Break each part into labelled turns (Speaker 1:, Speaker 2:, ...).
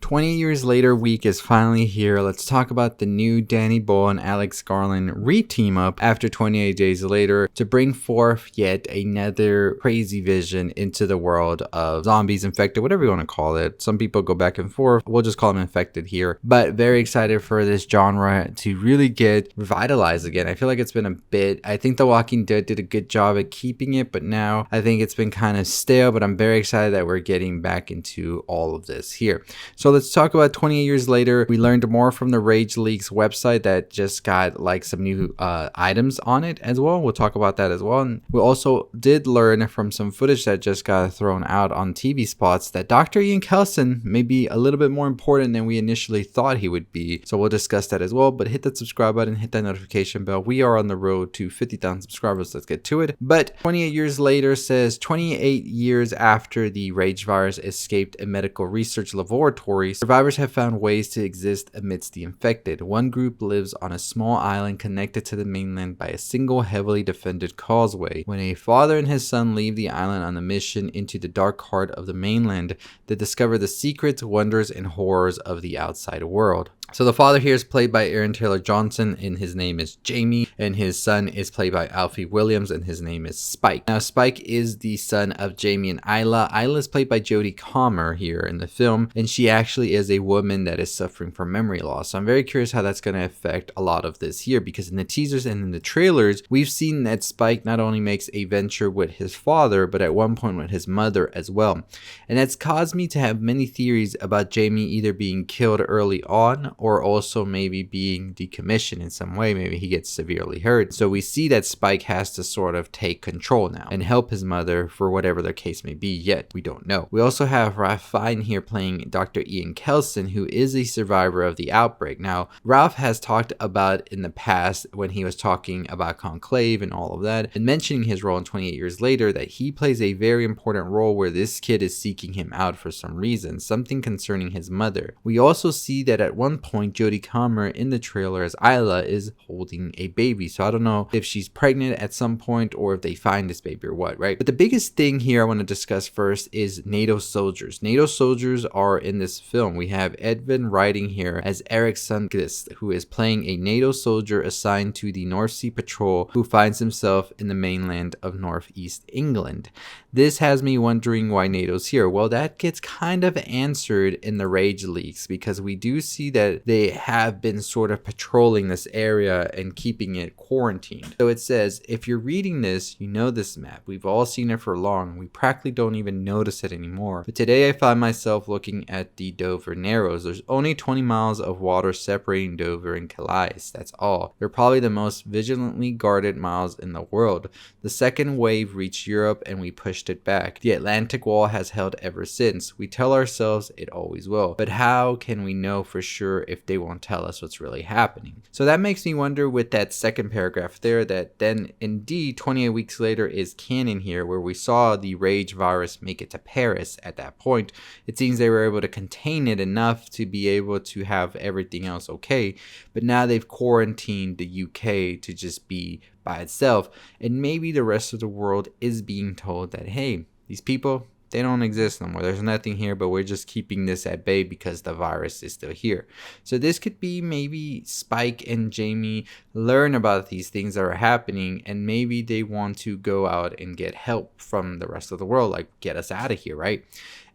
Speaker 1: 20 Years Later week is finally here. Let's talk about the new Danny Boyle and Alex Garland re-team up after 28 days later to bring forth yet another crazy vision into the world of zombies, infected, whatever you want to call it. Some people go back and forth. We'll just call them infected here. But very excited for this genre to really get revitalized again. I feel like it's been a bit. I think The Walking Dead did a good job at keeping it, but now I think it's been kind of stale, but I'm very excited that we're getting back into all of this here. So let's talk about 28 Years Later. We learned more from the Rage League's website that just got like some new items on it as well. We'll talk about that as well. And we also did learn from some footage that just got thrown out on TV spots that Dr. Ian Kelson may be a little bit more important than we initially thought he would be. So we'll discuss that as well. But hit that subscribe button, hit that notification bell. We are on the road to 50,000 subscribers. Let's get to it. But 28 Years Later says 28 years after the Rage virus escaped a medical research laboratory, survivors have found ways to exist amidst the infected. One group lives on a small island connected to the mainland by a single heavily defended causeway. When a father and his son leave the island on a mission into the dark heart of the mainland, they discover the secrets, wonders, and horrors of the outside world. So the father here is played by Aaron Taylor Johnson, and his name is Jamie, and his son is played by Alfie Williams, and his name is Spike. Now, Spike is the son of Jamie and Isla. Isla is played by Jodie Comer here in the film, and she actually is a woman that is suffering from memory loss. So I'm very curious how that's going to affect a lot of this here, because in the teasers and in the trailers, we've seen that Spike not only makes a venture with his father, but at one point with his mother as well. And that's caused me to have many theories about Jamie either being killed early on, or also maybe being decommissioned in some way. Maybe he gets severely hurt. So we see that Spike has to sort of take control now and help his mother for whatever their case may be, yet we don't know. We also have Ralph Fiennes here playing Dr. Ian Kelson, who is a survivor of the outbreak. Now, Ralph has talked about in the past when he was talking about Conclave and all of that, and mentioning his role in 28 Years Later, that he plays a very important role where this kid is seeking him out for some reason, something concerning his mother. We also see that at one point Jodie Comer in the trailer as Isla is holding a baby. So I don't know if she's pregnant at some point or if they find this baby or what, right? But the biggest thing here I want to discuss first is NATO soldiers. NATO soldiers are in this film. We have Edvin Writing here as Eric Sundqvist, who is playing a NATO soldier assigned to the North Sea Patrol who finds himself in the mainland of Northeast England. This has me wondering why NATO's here. Well, that gets kind of answered in the Rage leaks, because we do see that they have been sort of patrolling this area and keeping it quarantined. So it says, if you're reading this, you know this map. We've all seen it for long. We practically don't even notice it anymore. But today I find myself looking at the Dover Narrows. There's only 20 miles of water separating Dover and Calais. That's all. They're probably the most vigilantly guarded miles in the world. The second wave reached Europe and we pushed it back. The Atlantic Wall has held ever since. We tell ourselves it always will. But how can we know for sure if they won't tell us what's really happening? So that makes me wonder with that second paragraph there, that then indeed 28 weeks later is canon here, where we saw the Rage virus make it to Paris at that point. It seems they were able to contain it enough to be able to have everything else okay, but now they've quarantined the UK to just be by itself, and maybe the rest of the world is being told that, hey, these people, they don't exist no more. There's nothing here, but we're just keeping this at bay because the virus is still here. So this could be maybe Spike and Jamie learn about these things that are happening, and maybe they want to go out and get help from the rest of the world, like get us out of here, right?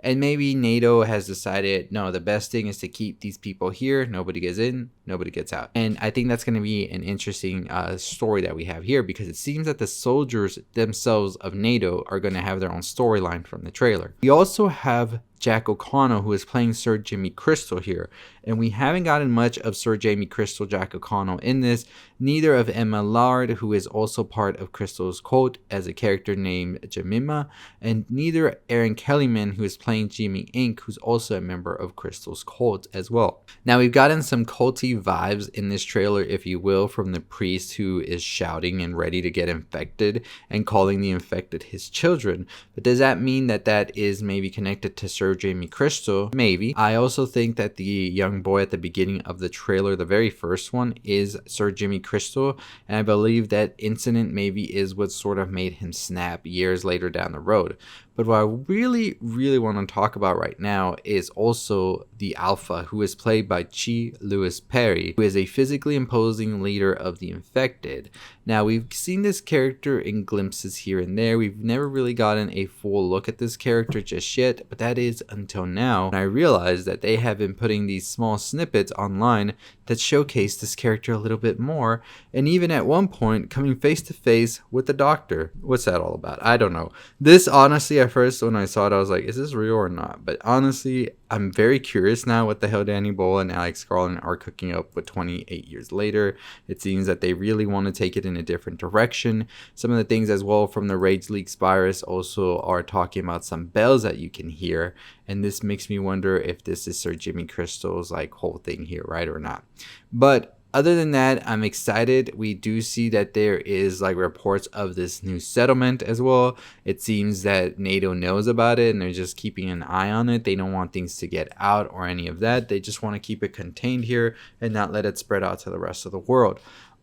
Speaker 1: And maybe NATO has decided, no, the best thing is to keep these people here. Nobody gets in, nobody gets out. And I think that's going to be an interesting story that we have here, because it seems that the soldiers themselves of NATO are going to have their own storyline from the trailer. We also have Jack O'Connell, who is playing Sir Jimmy Crystal here. And we haven't gotten much of Sir Jimmy Crystal, Jack O'Connell in this, neither of Emma Lard, who is also part of Crystal's cult as a character named Jemima, and neither Aaron Kellyman, who is playing Jimmy Inc., who's also a member of Crystal's cult as well. Now, we've gotten some culty vibes in this trailer, if you will, from the priest who is shouting and ready to get infected and calling the infected his children. But does that mean that that is maybe connected to Sir Sir Jamie Crystal? Maybe. I also think that the young boy at the beginning of the trailer, the very first one, is Sir Jimmy Crystal, and I believe that incident maybe is what sort of made him snap years later down the road. But what I really want to talk about right now is also the Alpha, who is played by Chi Lewis Perry, who is a physically imposing leader of the infected. Now, we've seen this character in glimpses here and there. We've never really gotten a full look at this character just yet, but that is until now. And I realized that they have been putting these small snippets online that showcase this character a little bit more, and even at one point coming face to face with the Doctor. What's that all about? I don't know. This, honestly, at first when I saw it, I was like, is this real or not? But honestly, I'm very curious now what the hell Danny Boyle and Alex Garland are cooking up with 28 years later. It seems that they really want to take it in a different direction. Some of the things as well from the Rage Leaks virus also are talking about some bells that you can hear, and this makes me wonder if this is Sir Jimmy Crystal's like whole thing here, right, or not. But other than that, I'm excited. We do see that there is like reports of this new settlement as well. It seems that NATO knows about it and they're just keeping an eye on it. They don't want things to get out or any of that. They just want to keep it contained here and not let it spread out to the rest of the world.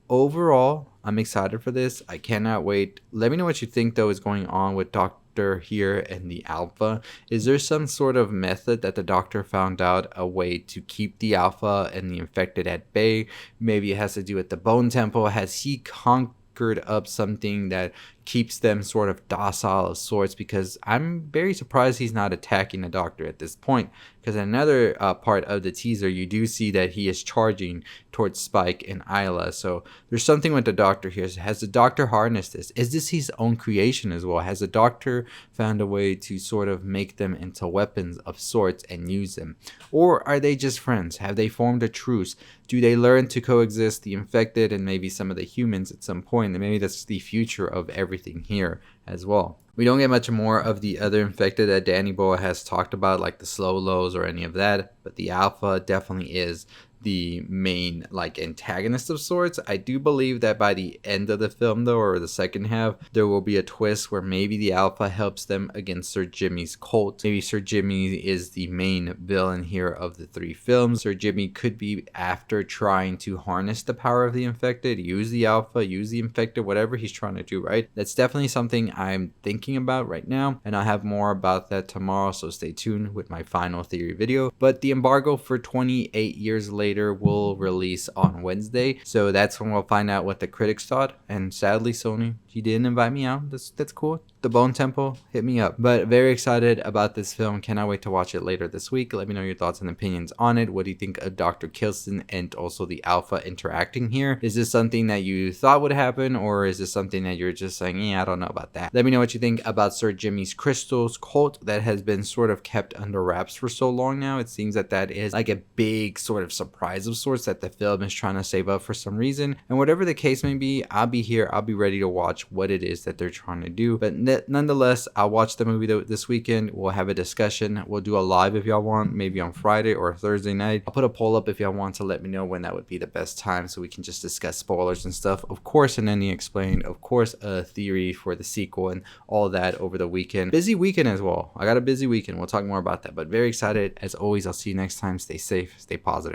Speaker 1: Overall, I'm excited for this. I cannot wait. Let me know what you think though is going on with Doctor here and the Alpha. Is there some sort of method that the Doctor found out, a way to keep the Alpha and the infected at bay? Maybe it has to do with the Bone Temple. Has he conquered up something that keeps them sort of docile of sorts? Because I'm very surprised he's not attacking the Doctor at this point. Because another part of the teaser, you do see that he is charging towards Spike and Isla. So there's something with the Doctor here. Has the Doctor harnessed this? Is this his own creation as well? Has the Doctor found a way to sort of make them into weapons of sorts and use them? Or are they just friends? Have they formed a truce? Do they learn to coexist, the infected and maybe some of the humans at some point? And maybe that's the future of everything here as well. We don't get much more of the other infected that Danny Boyle has talked about, like the slow lows or any of that, but the Alpha definitely is the main like antagonist of sorts. I do believe that by the end of the film though, or the second half, there will be a twist where maybe the Alpha helps them against Sir Jimmy's cult. Maybe Sir Jimmy is the main villain here of the three films. Sir Jimmy could be after trying to harness the power of the infected, use the Alpha, use the infected, whatever he's trying to do, right? That's definitely something I'm thinking about right now, and I'll have more about that tomorrow, so stay tuned with my final theory video. But the embargo for 28 years later will release on Wednesday, so that's when we'll find out what the critics thought. And sadly, Sony, you didn't invite me out. That's cool. The Bone Temple, hit me up. But very excited about this film. Cannot wait to watch it later this week. Let me know your thoughts and opinions on it. What do you think of Dr. Kilson and also the Alpha interacting here? Is this something that you thought would happen, or is this something that you're just saying, yeah, I don't know about that? Let me know what you think about Sir Jimmy's crystals cult that has been sort of kept under wraps for so long now. It seems that that is like a big sort of surprise of sorts that the film is trying to save up for some reason. And whatever the case may be, I'll be here. I'll be ready to watch what it is that they're trying to do. But nonetheless, I'll watch the movie this weekend. We'll have a discussion. We'll do a live if y'all want, maybe on Friday or Thursday night. I'll put a poll up if y'all want to let me know when that would be the best time, so we can just discuss spoilers and stuff. Of course, and any explained, of course, a theory for the sequel and all that over the weekend. Busy weekend as well. I got a busy weekend. We'll talk more about that, but very excited. As always, I'll see you next time. Stay safe, stay positive.